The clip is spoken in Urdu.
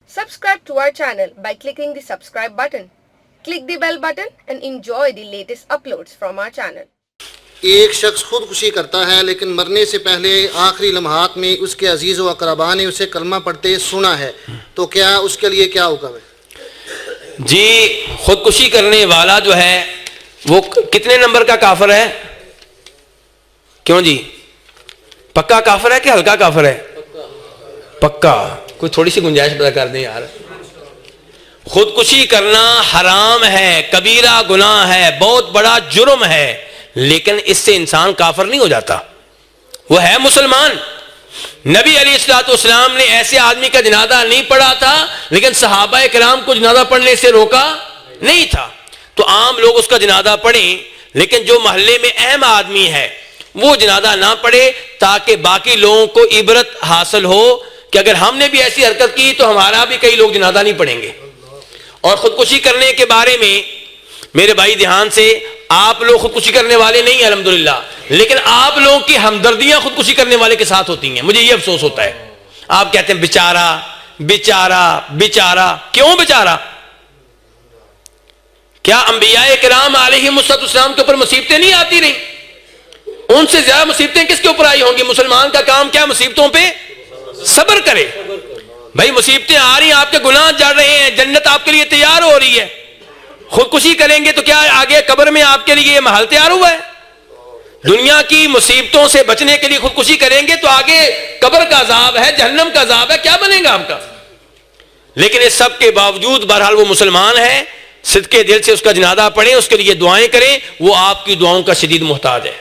Subscribe to our channel by clicking the subscribe button. Click the bell button and enjoy the latest uploads from our channel. ایک شخص خودکشی کرتا ہے لیکن مرنے سے پہلے آخری لمحات میں اس کے عزیز و اقربا نے اسے کلمہ پڑھتے سنا ہے، تو کیا اس کے لیے کیا حکم ہے؟ جی خودکشی کرنے والا جو ہے وہ کتنے نمبر کا کافر ہے؟ کیوں جی پکا کافر ہے کہ ہلکا کافر ہے؟ پکا. کوئی تھوڑی سی گنجائش پتا کر دیں یار. خودکشی کرنا حرام ہے، کبیرہ گناہ ہے، بہت بڑا جرم ہے، لیکن اس سے انسان کافر نہیں ہو جاتا، وہ ہے مسلمان. نبی علیہ الصلوۃ والسلام نے ایسے آدمی کا جنازہ نہیں پڑھا تھا، لیکن صحابہ کرام کو جنازہ پڑھنے سے روکا نہیں تھا. تو عام لوگ اس کا جنازہ پڑھیں، لیکن جو محلے میں اہم آدمی ہے وہ جنازہ نہ پڑھے، تاکہ باقی لوگوں کو عبرت حاصل ہو کہ اگر ہم نے بھی ایسی حرکت کی تو ہمارا بھی کئی لوگ جنازہ نہیں پڑھیں گے. اور خودکشی کرنے کے بارے میں میرے بھائی دھیان سے، آپ لوگ خودکشی کرنے والے نہیں ہیں الحمدللہ، لیکن آپ لوگوں کی ہمدردیاں خودکشی کرنے والے کے ساتھ ہوتی ہیں. مجھے یہ افسوس ہوتا ہے، آپ کہتے ہیں بیچارہ بیچارہ بیچارہ. کیوں بیچارہ؟ کیا انبیاء کرام علیہ السلام کے اوپر مصیبتیں نہیں آتی رہیں؟ ان سے زیادہ مصیبتیں کس کے اوپر آئی ہوں گی؟ مسلمان کا کام کیا؟ مصیبتوں پہ صبر کرے. بھائی مصیبتیں آ رہی ہیں، آپ کے گناہ جڑ رہے ہیں، جنت آپ کے لیے تیار ہو رہی ہے. خودکشی کریں گے تو کیا آگے قبر میں آپ کے لیے یہ محل تیار ہوا ہے؟ دنیا کی مصیبتوں سے بچنے کے لیے خودکشی کریں گے تو آگے قبر کا عذاب ہے، جہنم کا عذاب ہے، کیا بنے گا آپ کا؟ لیکن اس سب کے باوجود بہرحال وہ مسلمان ہے، صدقے دل سے اس کا جنازہ پڑھیں، اس کے لیے دعائیں کریں، وہ آپ کی دعاؤں کا شدید محتاج ہے.